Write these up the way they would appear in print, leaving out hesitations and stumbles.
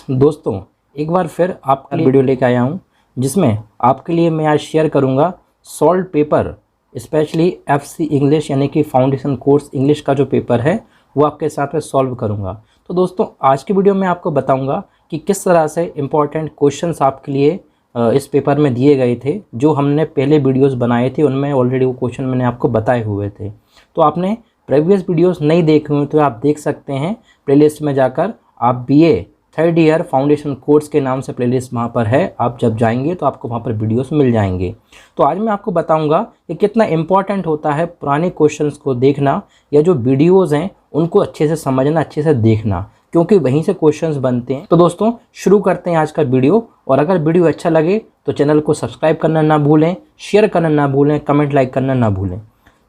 दोस्तों, एक बार फिर आपके लिए वीडियो लेकर आया हूं, जिसमें आपके लिए मैं आज शेयर करूंगा solve paper, specially FC English यानी कि फाउंडेशन कोर्स इंग्लिश का जो पेपर है वो आपके साथ में सॉल्व करूंगा। तो दोस्तों, आज की वीडियो में आपको बताऊंगा कि किस तरह से इम्पॉर्टेंट क्वेश्चंस आपके लिए इस पेपर में दिए गए थे। जो हमने पहले वीडियोस बनाए थे उनमें ऑलरेडी वो क्वेश्चन मैंने आपको बताए हुए थे। तो आपने प्रीवियस वीडियोस नहीं देखे हुए तो आप देख सकते हैं, प्लेलिस्ट में जाकर आप BA third year foundation course के नाम से प्लेलिस्ट वहाँ पर है। आप जब जाएंगे तो आपको वहाँ पर वीडियोस मिल जाएंगे। तो आज मैं आपको बताऊंगा कि कितना इम्पॉर्टेंट होता है पुराने क्वेश्चंस को देखना, या जो वीडियोस हैं उनको अच्छे से समझना, अच्छे से देखना, क्योंकि वहीं से क्वेश्चंस बनते हैं। तो दोस्तों, शुरू करते हैं आज का वीडियो। और अगर वीडियो अच्छा लगे तो चैनल को सब्सक्राइब करना ना भूलें, शेयर करना ना भूलें, कमेंट लाइक करना ना भूलें।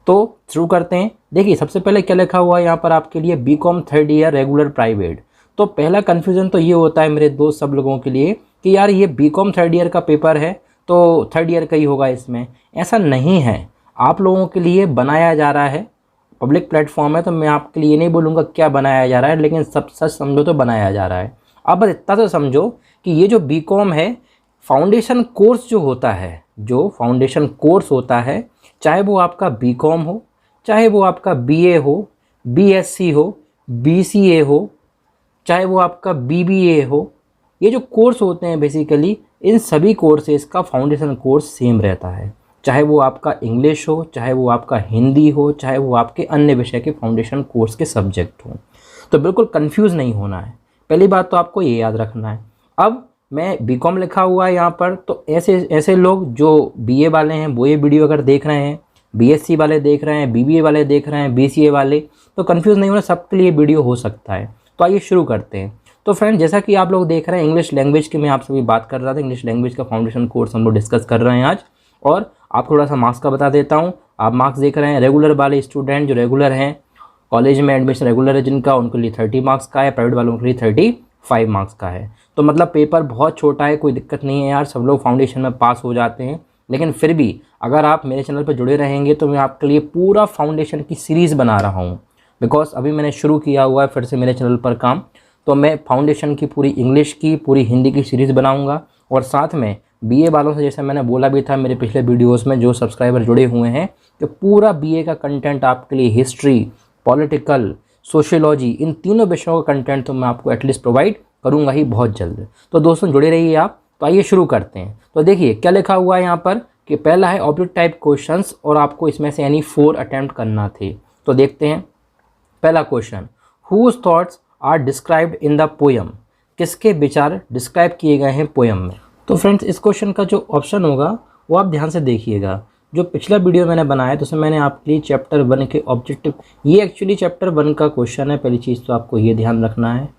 तो शुरू करते हैं। देखिए, सबसे पहले क्या लिखा हुआ है यहाँ पर आपके लिए, BCom third year regular private. तो पहला कन्फ्यूज़न तो ये होता है मेरे दोस्त सब लोगों के लिए कि यार ये BCom थर्ड ईयर का पेपर है तो थर्ड ईयर का ही होगा इसमें। ऐसा नहीं है, आप लोगों के लिए बनाया जा रहा है, पब्लिक प्लेटफॉर्म है, तो मैं आपके लिए ये नहीं बोलूँगा क्या बनाया जा रहा है, लेकिन सब सच समझो तो बनाया जा रहा है। अब बस इतना तो समझो कि ये जो BCom है, फाउंडेशन कोर्स जो होता है, जो फाउंडेशन कोर्स होता है, चाहे वो आपका BCom हो, चाहे वो आपका BA हो, BSc हो, BCA हो, चाहे वो आपका BBA हो, ये जो कोर्स होते हैं बेसिकली इन सभी कोर्सेज़ का फाउंडेशन कोर्स सेम रहता है। चाहे वो आपका इंग्लिश हो, चाहे वो आपका हिंदी हो, चाहे वो आपके अन्य विषय के फाउंडेशन कोर्स के सब्जेक्ट हों। तो बिल्कुल कंफ्यूज नहीं होना है, पहली बात तो आपको ये याद रखना है। अब मैं BCom लिखा हुआ है यहाँ पर, तो ऐसे लोग जो BA वाले हैं वो ये वीडियो अगर देख रहे हैं, BSc वाले देख रहे हैं, BBA वाले देख रहे हैं, BCA वाले, तो कंफ्यूज नहीं होना, सबके लिए वीडियो हो सकता है। तो आइए शुरू करते हैं। तो फ्रेंड, जैसा कि आप लोग देख रहे हैं, इंग्लिश लैंग्वेज की मैं आप सभी बात कर रहा था। इंग्लिश लैंग्वेज का फाउंडेशन कोर्स हम लोग डिस्कस कर रहे हैं आज। और आप थोड़ा सा मार्क्स का बता देता हूँ। आप मार्क्स देख रहे हैं, रेगुलर वाले स्टूडेंट जो रेगुलर हैं, कॉलेज में एडमिशन रेगुलर है जिनका, उनके लिए 30 मार्क्स का है, प्राइवेट वालों के लिए 35 मार्क्स का है। तो मतलब पेपर बहुत छोटा है, कोई दिक्कत नहीं है यार, सब लोग फाउंडेशन में पास हो जाते हैं। लेकिन फिर भी अगर आप मेरे चैनल पर जुड़े रहेंगे तो मैं आपके लिए पूरा फाउंडेशन की सीरीज़ बना रहा हूँ। बिकॉज अभी मैंने शुरू किया हुआ है फिर से मेरे चैनल पर काम, तो मैं फाउंडेशन की पूरी इंग्लिश की, पूरी हिंदी की सीरीज़ बनाऊंगा। और साथ में BA वालों से, जैसे मैंने बोला भी था मेरे पिछले वीडियोस में, जो सब्सक्राइबर जुड़े हुए हैं, कि पूरा BA का कंटेंट आपके लिए, हिस्ट्री, पॉलिटिकल, सोशियोलॉजी, इन तीनों विषयों का कंटेंट तो मैं आपको एटलीस्ट प्रोवाइड करूँगा ही बहुत जल्द। तो दोस्तों जुड़े रहिए आप। तो आइए शुरू करते हैं। तो देखिए क्या लिखा हुआ है यहाँ पर कि पहला है ऑब्जेक्ट टाइप क्वेश्चंस, और आपको इसमें से यानी 4 अटैम्प्ट करना थे। तो देखते हैं पहला question, whose thoughts are described in the poem. किसके विचार डिस्क्राइब किए गए हैं पोएम में। तो फ्रेंड्स, इस क्वेश्चन का जो ऑप्शन होगा वो आप ध्यान से देखिएगा। जो पिछला वीडियो मैंने बनाया तो उसमें मैंने आपके लिए चैप्टर 1 के ऑब्जेक्टिव, ये एक्चुअली चैप्टर 1 का क्वेश्चन है, पहली चीज़ तो आपको ये ध्यान रखना है।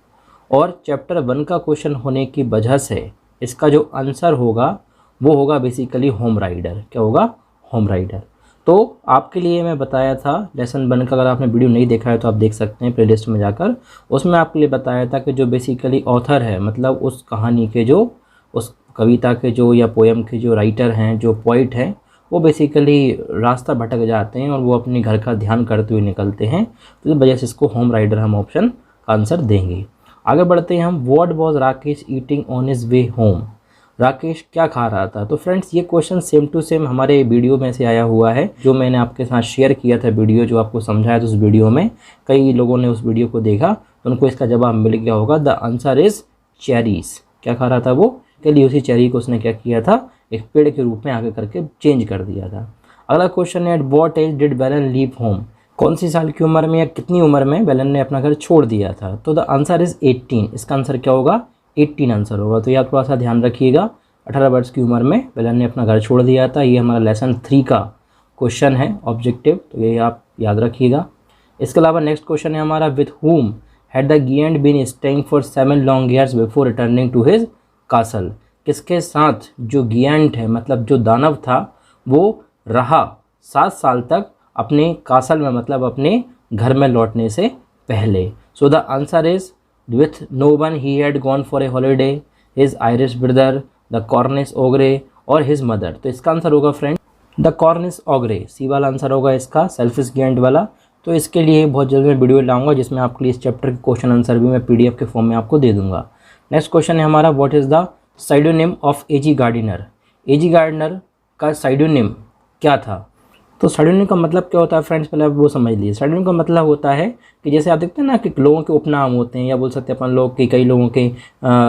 और चैप्टर 1 का क्वेश्चन होने की वजह से इसका जो आंसर होगा वो होगा बेसिकली होम राइडर। क्या होगा? Home rider. तो आपके लिए मैं बताया था लेसन 1 का, अगर आपने वीडियो नहीं देखा है तो आप देख सकते हैं प्लेलिस्ट में जाकर। उसमें आपके लिए बताया था कि जो बेसिकली ऑथर है, मतलब उस कहानी के जो, उस कविता के जो या पोएम के जो राइटर हैं, जो पोइट हैं, वो बेसिकली रास्ता भटक जाते हैं और वो अपने घर का ध्यान करते हुए निकलते हैं। तो इस वजह से इसको होम राइडर हम ऑप्शन का आंसर देंगे। आगे बढ़ते हैं हम। What was Rakesh eating on his way home. Rakesh क्या खा रहा था। तो फ्रेंड्स, ये क्वेश्चन सेम टू सेम हमारे वीडियो में से आया हुआ है, जो मैंने आपके साथ शेयर किया था वीडियो, जो आपको समझाया था उस वीडियो में। कई लोगों ने उस वीडियो को देखा तो उनको इसका जवाब मिल गया होगा। The answer is cherries. क्या खा रहा था वो? के लिए उसी चेरी को उसने क्या किया था, एक पेड़ के रूप में आगे करके चेंज कर दिया था। अगला क्वेश्चन है, एट व्हाट एज डिड वेलन लीव होम। कौन सी साल की उम्र में या कितनी उम्र में वेलन ने अपना घर छोड़ दिया था। तो द आंसर इज 18। इसका आंसर क्या होगा? 18 आंसर होगा। तो ये आप थोड़ा सा ध्यान रखिएगा। 18 वर्ष की उम्र में वेलन ने अपना घर छोड़ दिया था। ये हमारा लेसन 3 का क्वेश्चन है ऑब्जेक्टिव, तो ये आप याद रखिएगा। इसके अलावा नेक्स्ट क्वेश्चन है हमारा, with whom had the giant been staying for 7 long years before returning to his castle. किसके साथ जो गिएंट है, मतलब जो दानव था, वो रहा 7 साल तक अपने कासल में, मतलब अपने घर में लौटने से पहले। So the answer is with no one he had gone for a holiday, his Irish brother, the Cornish ogre और हिज मदर। तो इसका आंसर होगा friend the Cornish ogre. C वाला आंसर होगा इसका, सेल्फिश गिएंट वाला। तो इसके लिए बहुत जल्द मैं वीडियो लाऊंगा जिसमें आपके लिए इस चैप्टर के क्वेश्चन आंसर भी मैं PDF के फॉर्म में आपको दे दूंगा। नेक्स्ट क्वेश्चन है हमारा, what is the pseudonym of A.G. Gardiner. A.G. Gardiner का साइडोनिम क्या था? तो साइडोनिम का मतलब क्या होता है फ्रेंड्स, पहले आप वो समझ लीजिए। साइडोनिम का मतलब होता है कि जैसे आप देखते हैं ना कि लोगों के उपनाम होते हैं, या बोल सकते हैं अपन लोग कि कई लोगों के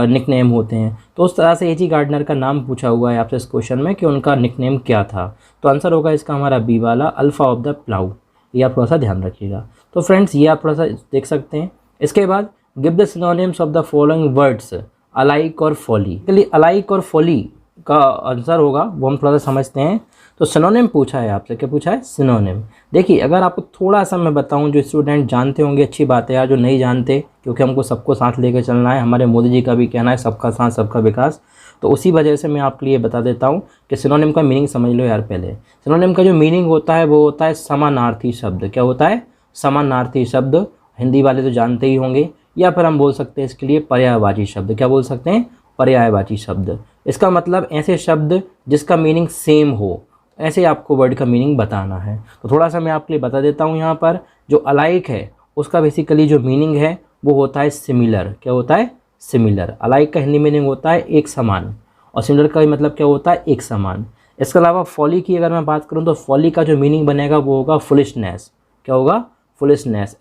निकनेम होते हैं, तो उस तरह से A.G. गार्डिनर का नाम पूछा हुआ है आपसे इस क्वेश्चन में कि उनका निकनेम क्या था। तो आंसर होगा इसका हमारा बी वाला, अल्फ़ा ऑफ द प्लाउ। ये आप थोड़ा सा ध्यान रखिएगा। तो फ्रेंड्स ये आप थोड़ा सा देख सकते हैं। इसके बाद give the synonyms of the following words alike और फॉली। चलिए अलाइक और फॉली का आंसर होगा वो हम थोड़ा सा समझते हैं। तो सिनोनिम पूछा है आपसे, क्या पूछा है? सिनोनिम। देखिए अगर आपको थोड़ा सा मैं बताऊं, जो स्टूडेंट जानते होंगे अच्छी बात है यार, जो नहीं जानते, क्योंकि हमको सबको साथ लेकर चलना है, हमारे मोदी जी का भी कहना है सबका साथ सबका विकास। तो उसी वजह से मैं आपके लिए बता देता हूँ कि सिनोनिम का मीनिंग समझ लो यार। पहले सिनोनिम का जो मीनिंग होता है वो होता है समानार्थी शब्द। क्या होता है? समानार्थी शब्द। हिंदी वाले तो जानते ही होंगे, या फिर हम बोल सकते हैं इसके लिए पर्यायवाची शब्द। क्या बोल सकते हैं? पर्यायवाची शब्द। इसका मतलब ऐसे शब्द जिसका मीनिंग सेम हो, ऐसे आपको वर्ड का मीनिंग बताना है। तो थोड़ा सा मैं आपके लिए बता देता हूँ। यहाँ पर जो अलाइक है उसका बेसिकली जो मीनिंग है वो होता है सिमिलर। क्या होता है? सिमिलर। अलाइक का हिंदी मीनिंग होता है एक समान, और सिमिलर का मतलब क्या होता है? एक समान। इसके अलावा फॉली की अगर मैं बात करूँ तो फॉली का जो मीनिंग बनेगा वो होगा फुलिशनेस। क्या होगा? फुलिशनेस।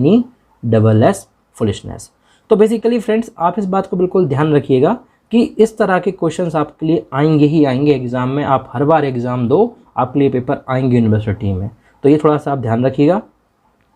FOOLISHNESS, foolishness. तो बेसिकली फ्रेंड्स आप इस बात को बिल्कुल ध्यान रखिएगा कि इस तरह के क्वेश्चंस आपके लिए आएंगे ही आएंगे एग्जाम में। आप हर बार एग्जाम दो, आपके लिए पेपर आएंगे यूनिवर्सिटी में, तो ये थोड़ा सा आप ध्यान रखिएगा।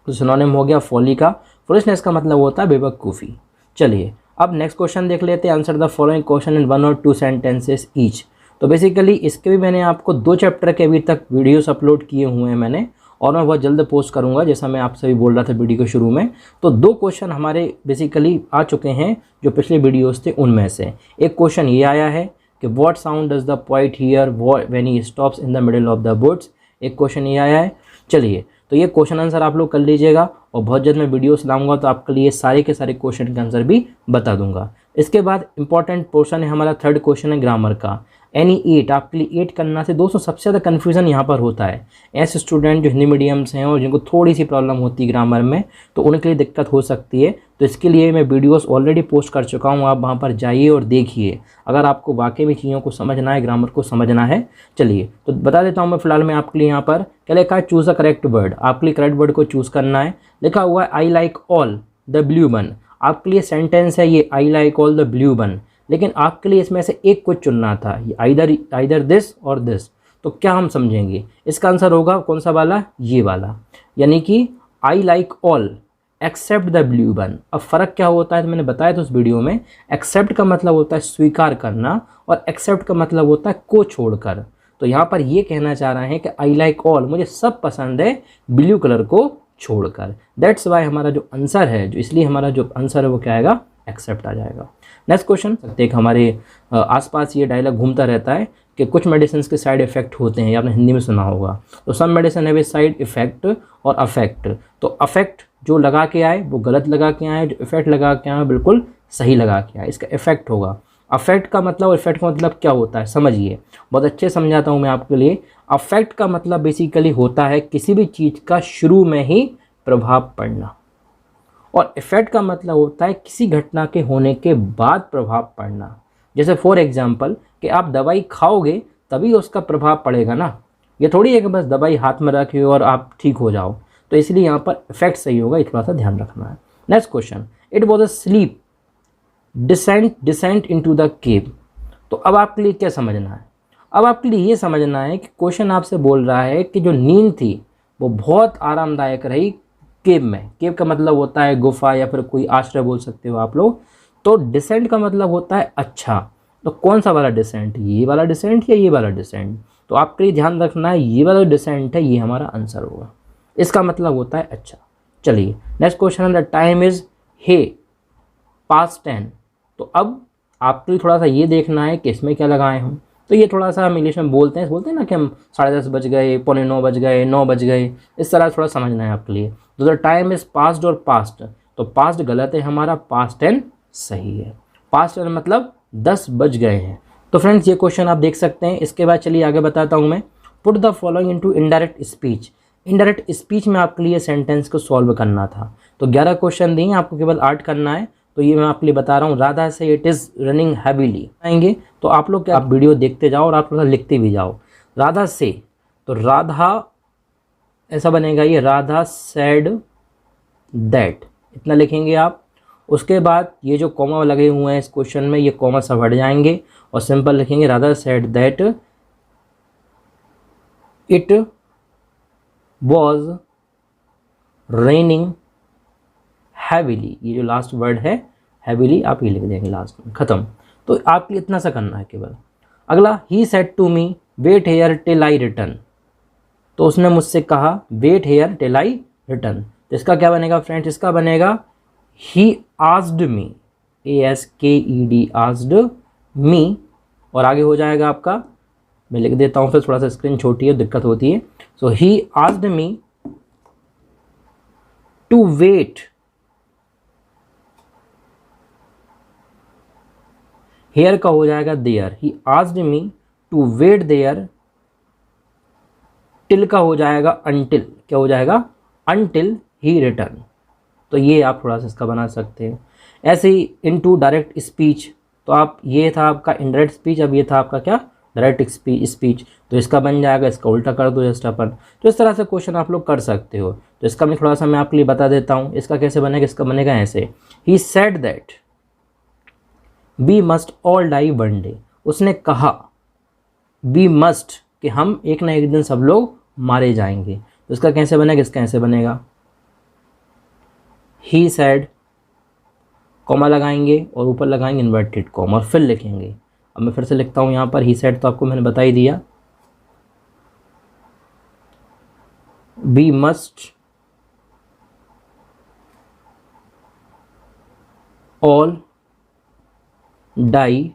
तो सिनोनिम हो गया फॉली का। फुलिशनेस का मतलब होता है बेवकूफ़ी। चलिए अब नेक्स्ट क्वेश्चन देख लेते हैं। Answer the following question in 1 और 2 सेंटेंसेस ईच। तो बेसिकली इसके भी मैंने आपको 2 चैप्टर के अभी तक वीडियोस अपलोड किए हुए हैं मैंने, और मैं बहुत जल्द पोस्ट करूंगा, जैसा मैं आपसे भी बोल रहा था वीडियो के शुरू में। तो 2 क्वेश्चन हमारे बेसिकली आ चुके हैं जो पिछले वीडियोस थे उनमें से। एक क्वेश्चन ये आया है कि what sound does the poet hear when he stops in the middle of the woods. एक क्वेश्चन ये आया है। चलिए तो ये क्वेश्चन आंसर आप लोग कर लीजिएगा, और बहुत जल्द मैं वीडियोस लाऊंगा तो आपके लिए सारे के सारे क्वेश्चन के आंसर भी बता दूंगा। इसके बाद इंपॉर्टेंट पोर्शन है हमारा, 3rd क्वेश्चन है ग्रामर का। एनी 8 आपके लिए 8 करना से दोस्तों सबसे ज़्यादा कन्फ्यूज़न यहाँ पर होता है। ऐसे स्टूडेंट जो हिंदी मीडियम से हैं और जिनको थोड़ी सी प्रॉब्लम होती है ग्रामर में, तो उनके लिए दिक्कत हो सकती है। तो इसके लिए मैं वीडियोस ऑलरेडी पोस्ट कर चुका हूँ, आप वहाँ पर जाइए और देखिए अगर आपको वाकई में चीज़ों को समझना है, ग्रामर को समझना है। चलिए तो बता देता हूँ मैं फिलहाल मैं आपके लिए यहाँ पर क्या लिखा है, चूज़ अ करेक्ट वर्ड। आपके लिए करेक्ट वर्ड को चूज़ करना है। लिखा हुआ है I like all the blue one. आपके लिए सेंटेंस है ये, I like all the blue one, लेकिन आपके लिए इसमें से एक को चुनना था, आइदर दिस और दिस। तो क्या हम समझेंगे? इसका आंसर होगा कौन सा वाला? ये वाला, यानी कि I like all except the blue one. अब फ़र्क क्या होता है तो मैंने बताया था उस वीडियो में। एक्सेप्ट का मतलब होता है स्वीकार करना, और एक्सेप्ट का मतलब होता है को छोड़कर। तो यहाँ पर ये कहना चाह रहे हैं कि आई लाइक ऑल, मुझे सब पसंद है ब्लू कलर को छोड़कर। दैट्स वाई हमारा जो आंसर है, जो इसलिए हमारा जो आंसर है वो क्या आएगा? एक्सेप्ट आ जाएगा। नेक्स्ट क्वेश्चन, एक हमारे आसपास ये डायलॉग घूमता रहता है कि कुछ मेडिसिन के साइड इफ़ेक्ट होते हैं, ये आपने हिंदी में सुना होगा। तो सम मेडिसिन है साइड इफ़ेक्ट और अफेक्ट। तो अफेक्ट जो लगा के आए वो गलत लगा के आए, जो इफेक्ट लगा के आए बिल्कुल सही लगा के आए, इसका इफेक्ट होगा। अफेक्ट का मतलब, इफेक्ट का मतलब क्या होता है समझिए, बहुत अच्छे समझाता हूँ मैं आपके लिए। अफेक्ट का मतलब बेसिकली होता है किसी भी चीज़ का शुरू में ही प्रभाव पड़ना, और इफेक्ट का मतलब होता है किसी घटना के होने के बाद प्रभाव पड़ना। जैसे फॉर एग्जांपल कि आप दवाई खाओगे तभी उसका प्रभाव पड़ेगा ना, ये थोड़ी है कि बस दवाई हाथ में रखी हो और आप ठीक हो जाओ। तो इसलिए यहाँ पर इफेक्ट सही होगा, ये थोड़ा सा ध्यान रखना है। Next question, it was a slip descent into the cave. तो अब आपके लिए क्या समझना है? अब आपके लिए ये समझना है कि क्वेश्चन आपसे बोल रहा है कि जो नींद थी वो बहुत आरामदायक रही केव में। केव का मतलब होता है गुफा या फिर कोई आश्रय बोल सकते हो आप लोग। तो डिसेंट का मतलब होता है अच्छा। तो कौन सा वाला डिसेंट, ये वाला डिसेंट या ये वाला डिसेंट? तो आपके लिए ध्यान रखना है ये वाला डिसेंट है, ये हमारा आंसर होगा। इसका मतलब होता है अच्छा। चलिए नेक्स्ट क्वेश्चन है, द टाइम इज हे पास्ट 10। तो अब आपके लिए थोड़ा सा ये देखना है कि इसमें क्या लगाए हम। तो ये थोड़ा सा हम इंग्लिश में बोलते हैं ना कि हम 10:30 बज गए, 9:45 बज गए, 9 बज गए, इस तरह थोड़ा समझना है आपके लिए। तो द टाइम इज पास्ट और पास्ट, तो पास्ट गलत है हमारा, पास्ट 10 सही है। पास्ट 10 मतलब 10 बज गए हैं। तो फ्रेंड्स ये क्वेश्चन आप देख सकते हैं। इसके बाद चलिए आगे बताता हूँ मैं। Put the following into indirect speech. Indirect speech में आपके लिए सेंटेंस को सॉल्व करना था। तो 11 क्वेश्चन दिए, आपको केवल 8 करना है। तो ये मैं आपके लिए बता रहा हूँ। राधा से इट इज़ रनिंग हैवीली आएंगे, तो आप लोग क्या, आप वीडियो देखते जाओ और आप थोड़ा लिखते भी जाओ। राधा से, तो राधा ऐसा बनेगा, ये राधा सैड दैट, इतना लिखेंगे आप। उसके बाद ये जो कॉमा लगे हुए हैं इस क्वेश्चन में, ये कॉमा सब हट जाएंगे और सिंपल लिखेंगे Radha sad that it was raining heavily. ये जो लास्ट वर्ड है हैवीली, आप ये लिख देंगे लास्ट में, ख़त्म। तो आपके लिए इतना सा करना है केवल। अगला, he said to me wait here till I return, तो उसने मुझसे कहा wait here till I return. तो इसका क्या बनेगा फ्रेंड्स, इसका बनेगा he asked me, ASKED asked me, और आगे हो जाएगा आपका, मैं लिख देता हूँ फिर, थोड़ा सा स्क्रीन छोटी है दिक्कत होती है। So he asked me to wait, here का हो जाएगा there, he asked me to wait there, till का हो जाएगा अनटिल, क्या हो जाएगा, अनटिल ही रिटर्न। तो ये आप थोड़ा सा इसका बना सकते हैं। ऐसे ही इनटू डायरेक्ट स्पीच, तो आप, ये था आपका इनडायरेक्ट स्पीच, अब ये था आपका क्या, डायरेक्ट स्पीच। तो इसका बन जाएगा, इसका उल्टा कर दो जस्ट अपन। तो इस तरह से क्वेश्चन आप लोग कर सकते हो। तो इसका मैं थोड़ा सा मैं आपके लिए बता देता हूँ, इसका कैसे बनेगा। इसका बनेगा ऐसे, he said that we must all die one day, उसने कहा वी मस्ट, कि हम एक ना एक दिन सब लोग मारे जाएंगे। तो इसका कैसे बनेगा, इसका कैसे बनेगा, ही सेड, कॉमा लगाएंगे और ऊपर लगाएंगे इन्वर्टेड कॉमा और फिर लिखेंगे। अब मैं फिर से लिखता हूँ यहाँ पर, ही सेड तो आपको मैंने बता ही दिया, we must all die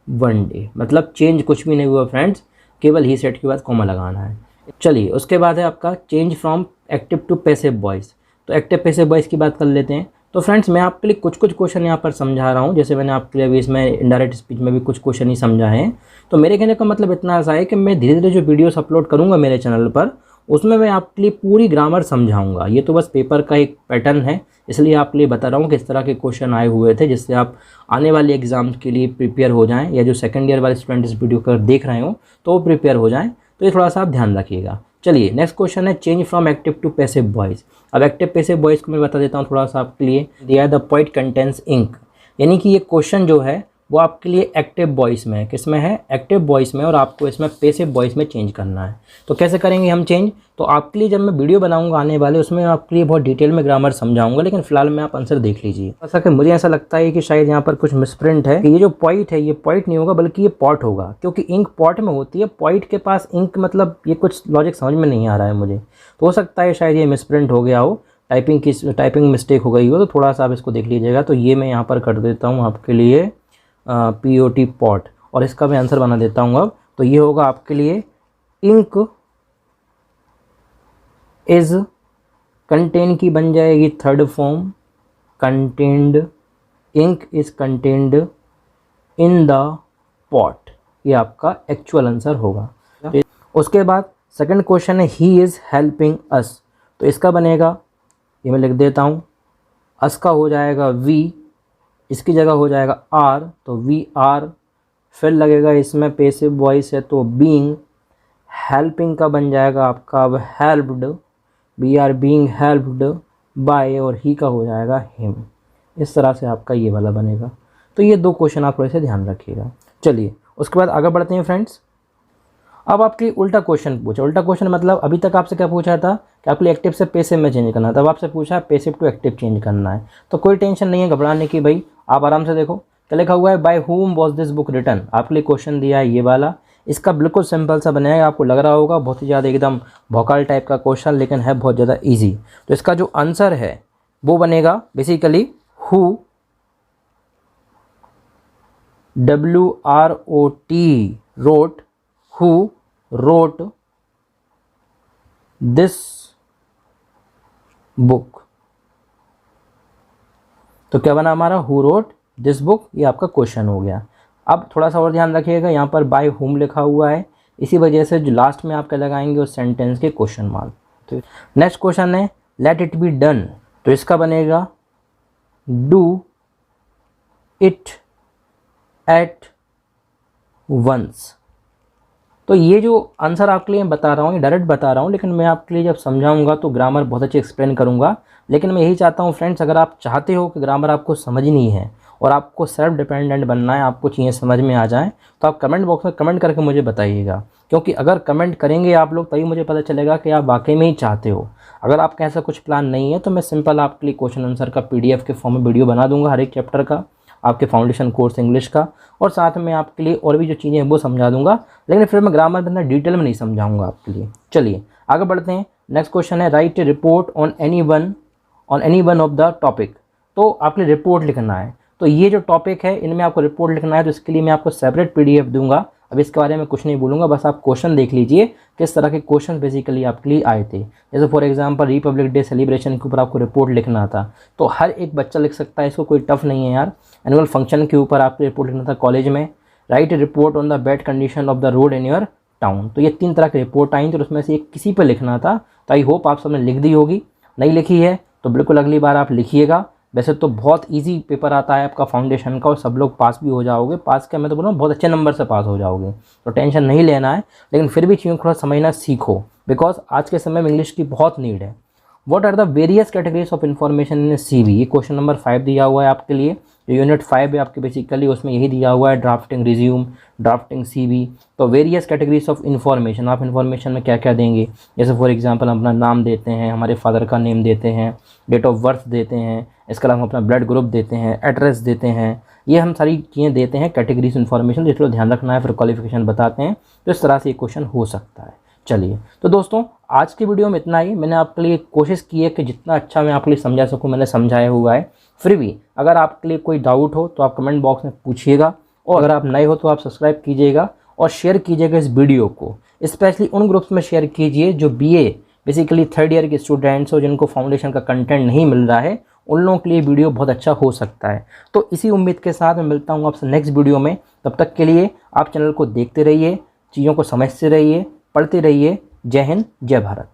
one day, मतलब चेंज कुछ भी नहीं हुआ फ्रेंड्स, केवल ही सेट के बाद कॉमा लगाना है। चलिए उसके बाद है आपका change from active to passive voice. तो एक्टिव पैसिव वॉइस की बात कर लेते हैं। तो फ्रेंड्स मैं आपके लिए कुछ क्वेश्चन यहाँ पर समझा रहा हूँ, जैसे मैंने आपके लिए अभी इसमें इनडायरेक्ट स्पीच में भी कुछ क्वेश्चन ही समझा है। तो मेरे कहने का मतलब इतना सा है कि मैं धीरे धीरे जो वीडियोस अपलोड करूँगा मेरे चैनल पर, उसमें मैं आपके लिए पूरी ग्रामर समझाऊंगा। ये तो बस पेपर का एक पैटर्न है, इसलिए आपके लिए बता रहा हूँ कि इस तरह के क्वेश्चन आए हुए थे, जिससे आप आने वाले एग्जाम के लिए प्रिपेयर हो जाएं, या जो सेकंड ईयर वाले स्टूडेंट इस वीडियो को देख रहे हो तो वो प्रिपेयर हो जाएं। तो ये थोड़ा सा आप ध्यान रखिएगा। चलिए नेक्स्ट क्वेश्चन है change from active to passive voice. अब एक्टिव पैसिव वॉइस को मैं बता देता हूँ थोड़ा सा आपके लिए। दिया द पोएट कंटेन्स इंक, यानी कि ये क्वेश्चन जो है वो आपके लिए एक्टिव वॉइस में है। किस में है, एक्टिव वॉइस में, और आपको इसमें पैसिव वॉइस में चेंज करना है। तो कैसे करेंगे हम चेंज, तो आपके लिए जब मैं वीडियो बनाऊंगा आने वाले, उसमें आपके लिए बहुत डिटेल में ग्रामर समझाऊंगा, लेकिन फिलहाल में आप आंसर देख लीजिए। ऐसा कि मुझे ऐसा लगता है कि शायद यहाँ पर कुछ मिसप्रिंट है, कि ये जो पॉइंट है ये पॉइंट नहीं होगा बल्कि ये पॉट होगा, क्योंकि इंक पॉट में होती है, पॉइंट के पास इंक, मतलब ये कुछ लॉजिक समझ में नहीं आ रहा है मुझे। तो हो सकता है शायद ये मिसप्रिंट हो गया हो, टाइपिंग मिस्टेक हो गई हो, तो थोड़ा सा आप इसको देख लीजिएगा। तो ये मैं यहाँ पर कर देता हूँ आपके लिए POT पॉट, और इसका मैं आंसर बना देता हूँ अब। तो ये होगा आपके लिए इंक इज कंटेन की बन जाएगी third form, contained, ink is contained in the pot, ये आपका एक्चुअल आंसर होगा। उसके बाद सेकंड क्वेश्चन है ही इज़ हेल्पिंग अस। तो इसका बनेगा, ये मैं लिख देता हूँ, अस का हो जाएगा वी, इसकी जगह हो जाएगा आर, तो वी आर, फिर लगेगा इसमें पैसिव वॉइस है तो बीइंग, हेल्पिंग का बन जाएगा आपका अब helped, we are being helped by, और ही का हो जाएगा हिम। इस तरह से आपका ये वाला बनेगा। तो ये दो क्वेश्चन आप थोड़े से ध्यान रखिएगा। चलिए उसके बाद आगे बढ़ते हैं फ्रेंड्स। अब आपके उल्टा क्वेश्चन पूछा। उल्टा क्वेश्चन मतलब अभी तक आपसे क्या पूछा था कि आपको एक्टिव से पैसिव में चेंज करना है, तब आपसे पूछा पैसिव टू एक्टिव चेंज करना है। तो कोई टेंशन नहीं है घबराने की भाई, आप आराम से देखो क्या लिखा हुआ है, by whom was this book written. आपके लिए क्वेश्चन दिया है ये वाला, इसका बिल्कुल सिंपल सा बनाएगा, आपको लग रहा होगा बहुत ही ज़्यादा एकदम भौकाल टाइप का क्वेश्चन, लेकिन है बहुत ज़्यादा ईजी। तो इसका जो आंसर है वो बनेगा basically who, WROT wrote, who wrote this book. तो क्या बना हमारा, हु रोट दिस बुक, ये आपका क्वेश्चन हो गया। अब थोड़ा सा और ध्यान रखिएगा, यहाँ पर बाय हुम लिखा हुआ है, इसी वजह से जो लास्ट में आप क्या लगाएंगे उस सेंटेंस के क्वेश्चन मार्क। तो नेक्स्ट क्वेश्चन है लेट इट बी डन, तो इसका बनेगा डू इट एट वंस। तो ये जो आंसर आपके लिए मैं बता रहा हूँ ये डायरेक्ट बता रहा हूँ, लेकिन मैं आपके लिए जब समझाऊंगा तो ग्रामर बहुत अच्छे एक्सप्लेन करूँगा। लेकिन मैं यही चाहता हूँ फ्रेंड्स, अगर आप चाहते हो कि ग्रामर आपको समझनी है और आपको सेल्फ डिपेंडेंट बनना है, आपको चीज़ें समझ में आ जाएँ, तो आप कमेंट बॉक्स में कमेंट करके मुझे बताइएगा। क्योंकि अगर कमेंट करेंगे आप लोग तभी मुझे पता चलेगा कि आप वाकई में ही चाहते हो। अगर आपका ऐसा कुछ प्लान नहीं है तो मैं सिंपल आपके लिए क्वेश्चन आंसर का PDF के फॉर्म में वीडियो बना दूंगा हर एक चैप्टर का, आपके फाउंडेशन कोर्स इंग्लिश का, और साथ में आपके लिए और भी जो चीज़ें हैं वो समझा दूंगा। लेकिन फिर मैं ग्रामर में डिटेल में नहीं समझाऊंगा आपके लिए। चलिए आगे बढ़ते हैं। नेक्स्ट क्वेश्चन है right A report on any one of the topic. तो आपके लिए रिपोर्ट लिखना है, तो ये जो टॉपिक है इनमें आपको रिपोर्ट लिखना है, तो इसके लिए मैं आपको सेपरेट PDF दूंगा। अब इसके बारे में कुछ नहीं बोलूँगा, बस आप क्वेश्चन देख लीजिए किस तरह के क्वेश्चन बेसिकली आपके लिए आए थे। जैसे for example Republic day celebration के ऊपर आपको रिपोर्ट लिखना था, तो हर एक बच्चा लिख सकता है, इसको कोई टफ नहीं है यार। एनुअल फंक्शन के ऊपर आपको रिपोर्ट लिखना था कॉलेज में। Right report on the bad condition of the road in your town. तो ये 3 तरह की रिपोर्ट आई थी, तो उसमें से एक किसी पर लिखना था। तो आई होप आप सबने लिख दी होगी, नहीं लिखी है तो बिल्कुल अगली बार आप लिखिएगा। वैसे तो बहुत इजी पेपर आता है आपका फाउंडेशन का और सब लोग पास भी हो जाओगे। पास क्या, मैं तो बोल रहा हूँ बहुत अच्छे नंबर से पास हो जाओगे, तो टेंशन नहीं लेना है। लेकिन फिर भी चीज़ों को थोड़ा समझना सीखो, बिकॉज आज के समय में इंग्लिश की बहुत नीड है। What are the various categories of information in CV, ये क्वेश्चन नंबर 5 दिया हुआ है आपके लिए। जो यूनिट 5 है आपके बेसिकली उसमें यही दिया हुआ है, ड्राफ्टिंग रिज्यूम, ड्राफ्टिंग CV। तो वेरियस कैटेगरीज ऑफ इन्फॉर्मेशन, आप इन्फॉर्मेशन में क्या क्या देंगे, जैसे फॉर एग्जांपल हम अपना नाम देते हैं, हमारे फादर का नेम देते हैं, डेट ऑफ बर्थ देते हैं, इसके अलावा हम अपना ब्लड ग्रुप देते हैं, एड्रेस देते हैं, ये हम सारी चीज़ें देते हैं कैटेगरीज इन्फॉर्मेशन, जिसको ध्यान रखना है। फिर क्वालिफिकेशन बताते हैं, तो इस तरह से ये क्वेश्चन हो सकता है। चलिए तो दोस्तों आज की वीडियो में इतना ही। मैंने आपके लिए कोशिश की है कि जितना अच्छा मैं आपके लिए समझा सकूं मैंने समझाया हुआ है। फिर भी अगर आपके लिए कोई डाउट हो तो आप कमेंट बॉक्स में पूछिएगा, और अगर आप नए हो तो आप सब्सक्राइब कीजिएगा और शेयर कीजिएगा इस वीडियो को। स्पेशली उन ग्रुप्स में शेयर कीजिए जो BA बेसिकली 3rd ईयर के स्टूडेंट्स हो, जिनको फाउंडेशन का कंटेंट नहीं मिल रहा है, उन लोगों के लिए वीडियो बहुत अच्छा हो सकता है। तो इसी उम्मीद के साथ मैं मिलता हूँ आपसे नेक्स्ट वीडियो में। तब तक के लिए आप चैनल को देखते रहिए, चीज़ों को समझते रहिए, पढ़ते रहिए। जय हिंद, जय भारत।